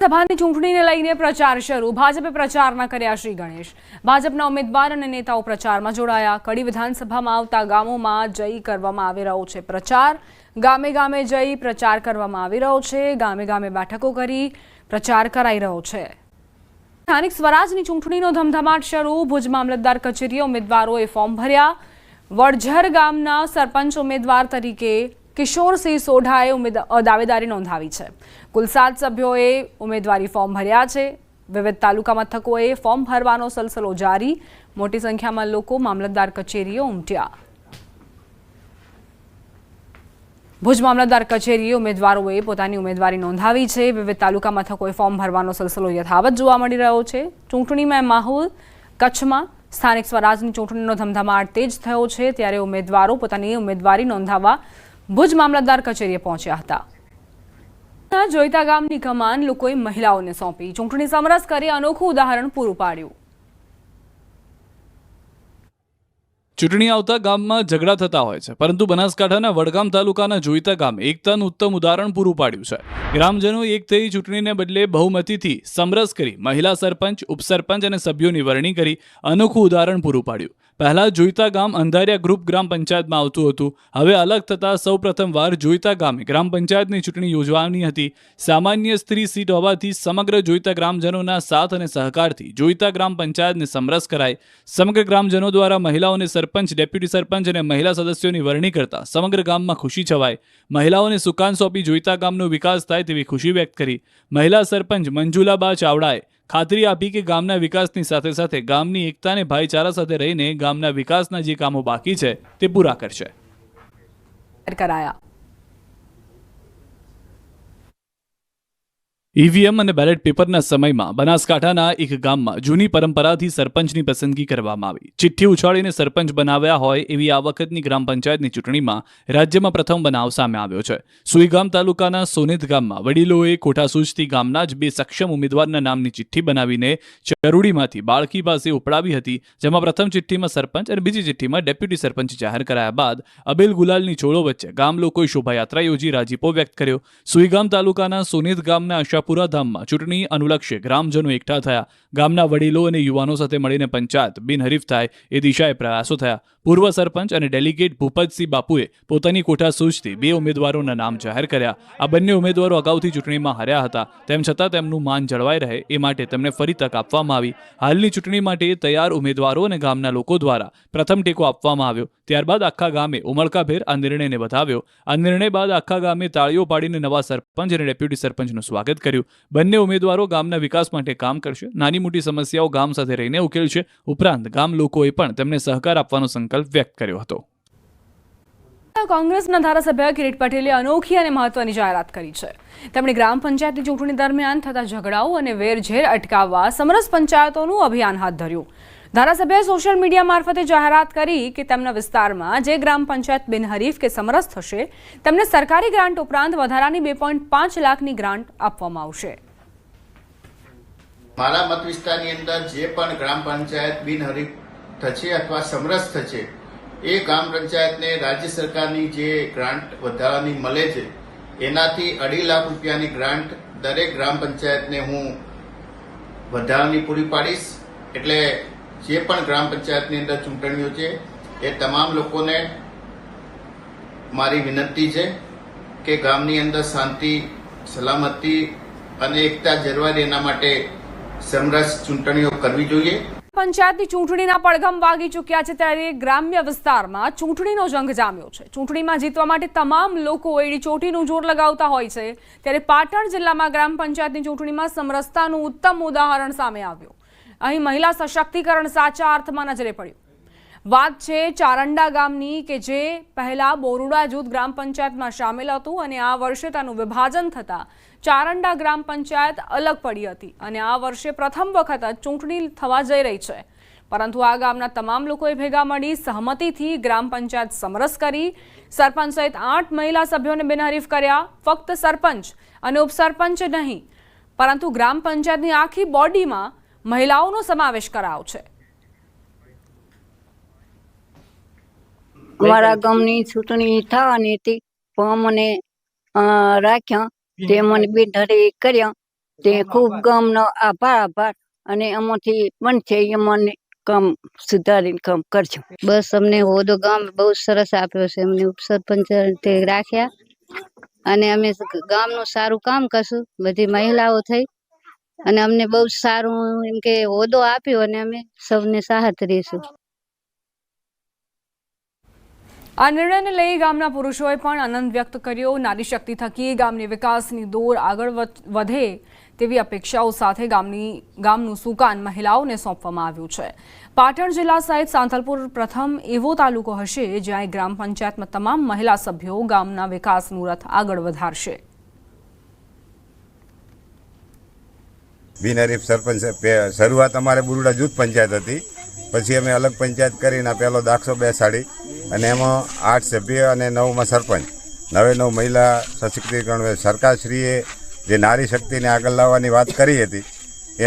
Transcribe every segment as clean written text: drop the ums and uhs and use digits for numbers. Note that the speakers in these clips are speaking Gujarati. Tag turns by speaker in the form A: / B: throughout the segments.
A: સભાની ચૂંટણીને લઈને પ્રચાર શરૂ. ભાજપે પ્રચારના કર્યા શ્રી ગણેશ. ભાજપના ઉમેદવાર અને નેતાઓ પ્રચારમાં જોડાયા. કડી વિધાનસભામાં આવતા ગામોમાં જઈ કરવામાં આવી રહ્યો છે પ્રચાર. ગામે ગામે જઈ પ્રચાર કરવામાં આવી રહ્યો છે. ગામે ગામે બેઠકો કરી પ્રચાર કરાઈ રહ્યો છે. સ્થાનિક સ્વરાજની ચૂંટણીનો ધમધમાટ શરૂ. ભુજ મામલતદાર કચેરીએ ઉમેદવારોએ ફોર્મ ભર્યા. વડઝર ગામના સરપંચ ઉમેદવાર તરીકે કિશોરસિંહ સોઢાએ દાવેદારી નોંધાવી છે. કુલ 7 સભ્યોએ ઉમેદવારી ફોર્મ ભર્યા છે. વિવિધ તાલુકા મથકોએ ફોર્મ ભરવાનો સલસલો જારી. મોટી સંખ્યામાં લોકો મામલતદાર કચેરીએ ઉમટ્યા. ભુજ મામલતદાર કચેરીએ ઉમેદવારોએ પોતાની ઉમેદવારી નોંધાવી છે. વિવિધ તાલુકા મથકોએ ફોર્મ ભરવાનો સલસલો યથાવત જોવા મળી રહ્યો છે. ચૂંટણીમાં માહોલ કચ્છમાં સ્થાનિક સ્વરાજની ચૂંટણીનો ધમધમાટ તેજ થયો છે. ત્યારે ઉમેદવારો પોતાની ઉમેદવારી નોંધાવવા ભુજ મામલતદાર કચેરીએ પહોંચ્યા હતા. જોઈતા ગામની કમાન લોકોએ મહિલાઓને સોંપી. ચૂંટણી સમરસ કરી અનોખું ઉદાહરણ પૂરું પાડ્યું.
B: ચૂંટણી આવતા ગામમાં ઝઘડા થતા હોય છે, પરંતુ બનાસકાંઠાના વડગામ તાલુકાના જોઈતા ગામે એકતાનું ઉત્તમ ઉદાહરણ પૂરું પાડ્યું છે. ગ્રામજનો એક થઈ ચૂંટણીને બદલે બહુમતીથી સમરસ કરી મહિલા સરપંચ, ઉપસરપંચ અને સભ્યોની વરણી કરી અનોખું ઉદાહરણ પૂરું પાડ્યું. પહેલા જોઈતા ગામ અંધારિયા ગ્રુપ ગ્રામ પંચાયતમાં આવતું હતું. હવે અલગ થતા સૌ પ્રથમવાર જોઈતા ગામે ગ્રામ પંચાયતની ચૂંટણી યોજવાની હતી. સામાન્ય સ્ત્રી સીટ હોવાથી સમગ્ર જોઈતા ગ્રામજનોના સાથ અને સહકારથી જોઈતા ગ્રામ પંચાયતને સમરસ કરાય. સમગ્ર ગ્રામજનો દ્વારા મહિલાઓને સરપંચ, ડેપ્યુટી સરપંચ અને મહિલા સદસ્યોની વરણી કરતા સમગ્ર ગામમાં ખુશી છવાય. મહિલાઓને સુકાન સોંપી જોઈતા ગામનો વિકાસ થાય તેવી ખુશી વ્યક્ત કરી. મહિલા સરપંચ મંજુલાબા ચાવડાએ ખાતરી આપી કે ગામના વિકાસની સાથે સાથે ગામની એકતા અને ભાઈચારા સાથે રહીને ગામના વિકાસના જે કામો બાકી છે તે પૂરા કરશે. ઈવીએમ અને બેલેટ પેપરના સમયમાં બનાસકાંઠાના એક ગામમાં જૂની પરંપરાથી સરપંચની પસંદગી કરવામાં આવી. ચિઠ્ઠી ઉછાળીને સરપંચ બનાવ્યા હોય એવી આ વખતની ગ્રામ પંચાયતની ચૂંટણીમાં રાજ્યમાં પ્રથમ બનાવ સામે આવ્યો છે. સુઈગામ તાલુકાના સોનેત ગામમાં વડીલોએ કોઠાસૂઝથી ગામના જ 2 સક્ષમ ઉમેદવારના નામની ચિઠ્ઠી બનાવીને ચરૂડીમાંથી બાળકી પાસે ઉપડાવી હતી. જેમાં પ્રથમ ચિઠ્ઠીમાં સરપંચ અને બીજી ચિઠ્ઠીમાં ડેપ્યુટી સરપંચ જાહેર કરાયા બાદ અબેલ ગુલાલની ચોળો વચ્ચે ગામ લોકોએ શોભાયાત્રા યોજી રાજીપો વ્યક્ત કર્યો. સુઈગામ તાલુકાના સોનેત ગામના પુરા ધામમાં ચૂંટણી અનુલક્ષે ગ્રામજનો એકઠા થયા. ગામના વડીલો અને યુવાનો સાથે મળીને પંચાયત બિનહરીફ થાય એ દિશાએ પ્રયાસો થયા. પૂર્વ સરપંચ અને ડેલિગેટ ભૂપતસિંહ બાપુએ પોતાની કોઠાસૂઝથી 2 ઉમેદવારોના નામ જાહેર કર્યા. આ બંને ઉમેદવારો અગાઉથી ચૂંટણીમાં હાર્યા હતા. તેમ છતાં તેમનું માન જળવાઈ રહે એ માટે તેમને ફરી તક આપવામાં આવી. હાલની ચૂંટણી માટે તૈયાર ઉમેદવારો અને ગામના લોકો દ્વારા પ્રથમ ટેકો આપવામાં આવ્યો. ત્યારબાદ આખા ગામે ઉમળકાભેર આ નિર્ણયને વધાવ્યો. આ નિર્ણય બાદ આખા ગામે તાળીઓ પાડીને નવા સરપંચ અને ડેપ્યુટી સરપંચનું સ્વાગત કર્યું. બંને ઉમેદવારો ગામના વિકાસ માટે કામ કરશે. નાની મોટી સમસ્યાઓ ગામ સાથે રહીને ઉકેલશે. ઉપરાંત ગામ લોકોએ પણ તેમને સહકાર આપવાનો સંકલ્પ વ્યક્ત કર્યો હતો.
A: કોંગ્રેસના ધારાસભ્ય કિરીટ પટેલે અનોખી અને મહત્વની જાહેરાત કરી છે. તેમણે ગ્રામ પંચાયતની ચૂંટણી દરમિયાન થતા ઝઘડાઓ અને વેરઝેર અટકાવવા સમરસ પંચાયતોનું અભિયાન હાથ ધર્યું. ધારાસભ્યએ સોશિયલ મીડિયા મારફતે જાહેરાત કરી કે તેમના વિસ્તારમાં જે ગ્રામ પંચાયત બિનહરીફ કે સમરસ થશે તેમને સરકારી ગ્રાન્ટ ઉપરાંત વધારાની 2.5 લાખની ગ્રાન્ટ આપવામાં આવશે.
C: મારા મત વિસ્તારની અંદર જે પણ ગ્રામ પંચાયત બિનહરીફ થશે અથવા સમરસ થશે એ ગ્રામ પંચાયતને રાજ્ય સરકારની જે ગ્રાન્ટ વધારાની મળે છે એનાથી 2.5 લાખ રૂપિયાની ગ્રાન્ટ દરેક ગ્રામ પંચાયતને હું વધારાની પૂરી પાડીશ. એટલે જે પણ ગ્રામ પંચાયતની અંદર ચૂંટણીઓ છે એ તમામ લોકોને મારી વિનંતી છે કે ગામની અંદર શાંતિ, સલામતી અને એકતા જળવાય એના માટે સમરસ ચૂંટણીઓ કરવી જોઈએ.
A: પંચાયતની ચૂંટણીના પડઘમ વાગી ચૂક્યા છે ત્યારે ગ્રામ્ય વિસ્તારમાં ચૂંટણીનો જંગ જામ્યો છે. ચૂંટણીમાં જીતવા માટે તમામ લોકો એડી ચોટીનું જોર લગાવતા હોય છે. ત્યારે પાટણ જિલ્લામાં ગ્રામ પંચાયતની ચૂંટણીમાં સમરસતાનું ઉત્તમ ઉદાહરણ સામે આવ્યું. અહીં મહિલા સશક્તિકરણ સાચા અર્થમાં નજરે પડ્યું. વાત છે ચારંડા ગામની કે જે પહેલા બોરુડા જૂથ ગ્રામ પંચાયતમાં સામેલ હતું અને આ વર્ષે તેનું વિભાજન થતાં ચારંડા ગ્રામ પંચાયત અલગ પડી હતી અને આ વર્ષે પ્રથમ વખત જ ચૂંટણી થવા જઈ રહી છે. પરંતુ આ ગામના તમામ લોકોએ ભેગા મળી સહમતિથી ગ્રામ પંચાયત સમરસ કરી. સરપંચ સહિત 8 મહિલા સભ્યોને બિનહરીફ કર્યા. ફક્ત સરપંચ અને ઉપસરપંચ નહીં પરંતુ ગ્રામ પંચાયતની આખી બોડીમાં મહિલાઓનો સમાવેશ કરાયો છે.
D: અમારા ગામની ચૂંટણી થવાની હતી પણ મને રાખ્યા તે મને બિનહરી કર્યા તે ખૂબ ગામનો આભાર અને એમાંથી બનશે અમને કામ સુધારીને કામ કરજો.
E: બસ અમને હોદો ગામ બહુ સરસ આપ્યો છે. અમને ઉપસરપંચ તે રાખ્યા અને અમે ગામનું સારું કામ કરશું, બધી મહિલાઓ થઈ અને અમને બહુ સારું એમ કે હોદો આપ્યો અને અમે સૌને સાથ રહીશું.
A: આ નિર્ણયને લઈ ગામના પુરુષોએ પણ આનંદ વ્યક્ત કર્યો. નારી શક્તિ થકી ગામની વિકાસની દોર આગળ વધે તેવી અપેક્ષાઓ સાથે ગામનું સુકાન મહિલાઓને સોંપવામાં આવ્યું છે. પાટણ જિલ્લા સહિત સાંતલપુર પ્રથમ એવો તાલુકો હશે જ્યાં ગ્રામ પંચાયતમાં તમામ મહિલા સભ્યો ગામના વિકાસનું રથ આગળ વધારશે.
F: બિનહરીફ સરપંચ શરૂઆત અમારે બુરુડા જૂથ પંચાયત હતી, પછી અમે અલગ પંચાયત કરીને પહેલો દાખલો બેસાડી અને એમાં 8 સભ્ય અને 9માં સરપંચ. 9 મહિલા સશક્તિકરણ સરકારશ્રીએ જે નારી શક્તિને આગળ લાવવાની વાત કરી હતી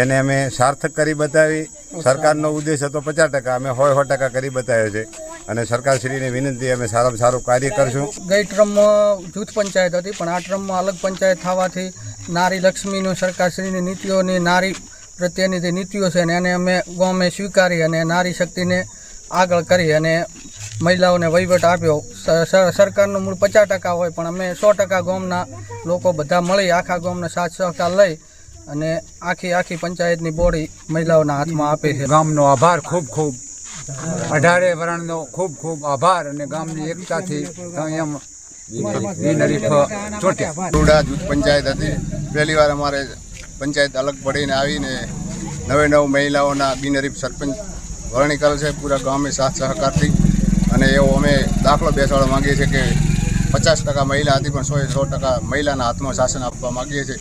F: એને અમે સાર્થક કરી બતાવી. સરકારનો ઉદ્દેશ હતો 50%, અમે 100% કરી બતાવ્યો છે અને સરકારશ્રીની વિનંતી અમે સારામાં સારું કાર્ય કરશું.
G: ગઈ ટ્રમમાં જૂથ પંચાયત હતી પણ આ ટ્રમમાં અલગ પંચાયત થવાથી નારી લક્ષ્મીનું સરકારશ્રીની નીતિઓની નારી પ્રત્યેની જે નીતિઓ છે એને અમે ગામે સ્વીકારી અને નારી શક્તિને આગળ કરી અને મહિલાઓને વહીવટ આપ્યો. સરકારનું મૂળ 50% હોય પણ અમે 100% ગામના લોકો બધા મળી આખા ગામના સાથ સહકાર લઈ અને આખી પંચાયતની બોડી મહિલાઓના હાથમાં આપે છે.
H: ગામનો આભાર ખૂબ 18 વર્ણનો ખૂબ આભાર અને ગામની એકતાથી એમ બિનહરીફ ચોટ્યા.
F: બુરુડા જૂથ પંચાયત હતી, પહેલી વાર અમારે પંચાયત અલગ પડીને આવીને 9 મહિલાઓના બિનહરીફ સરપંચ વરણી કરેલ છે પૂરા ગામે સાથ સહકારથી. અને એવો અમે દાખલો બેસાડવા માંગીએ છીએ કે 50% મહિલા હતી પણ 100% મહિલાના હાથમાં શાસન આપવા માંગીએ છીએ.